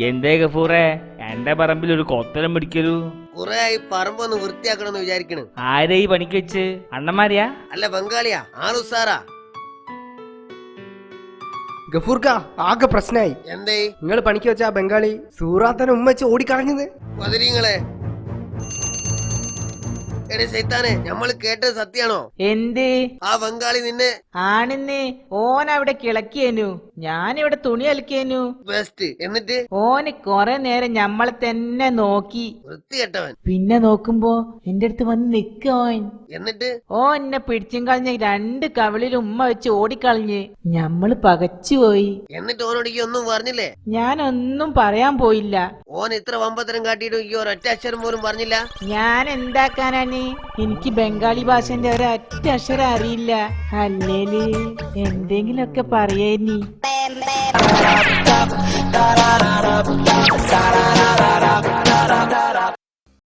എന്തേ ഗഫൂറേ, എന്റെ പറമ്പിൽ ഒരു കൊത്തരം പിടിക്കലു? കുറെ ആയി പറമ്പൊന്ന് വൃത്തിയാക്കണമെന്ന് വിചാരിക്കണ്. ആരെ ഈ പണിക്ക് വെച്ച്? അണ്ണന്മാരെയാ? അല്ല ബംഗാളിയാ, ആളുസാറാ. ഗഫൂർക്ക ആകെ പ്രശ്നായി. എന്തേ? നിങ്ങൾ പണിക്ക് വെച്ച ആ ബംഗാളി സൂറാത്തനെ ഉമ്മ വെച്ച് ഓടിക്കളഞ്ഞത്. പതിരിങ്ങളെ എടേ സൈത്താനെ, ഞമ്മള് കേട്ടത് സത്യാണോ? എന്ത്? ആ ബംഗാളി നിന്നെ ആണെന്ന്. ഓൻ അവിടെ കിളക്കിയേനു, ഞാനിവിടെ തുണി അലക്കിയേനു. ബെസ്റ്റ്. എന്നിട്ട് ഓന് കൊറേ നേരം ഞമ്മളെ തന്നെ നോക്കി. വൃത്തികെട്ടവൻ. പിന്നെ നോക്കുമ്പോ എന്റെ അടുത്ത് വന്ന് നിക്കോൻ. എന്നിട്ട് ഓ എന്നെ പിടിച്ചും കളഞ്ഞ 2 കവിളിൽ ഉമ്മ വെച്ച് ഓടിക്കളഞ്ഞ്. ഞമ്മള് പകച്ചുപോയി. എന്നിട്ട് ഓനോടിക്ക് ഒന്നും പറഞ്ഞില്ലേ? ഞാനൊന്നും പറയാൻ പോയില്ല. ഓൻ ഇത്ര വമ്പത്തരം കാട്ടിയിട്ട് ഈ ഒരൊറ്റ അക്ഷരം പോലും പറഞ്ഞില്ല. ഞാൻ എന്താക്കാനാണ്? എനിക്ക് ബംഗാളി ഭാഷന്റെ ഒരൊറ്റ അക്ഷരം അറിയില്ല. അല്ലേല് എന്തെങ്കിലൊക്കെ പറയേനി.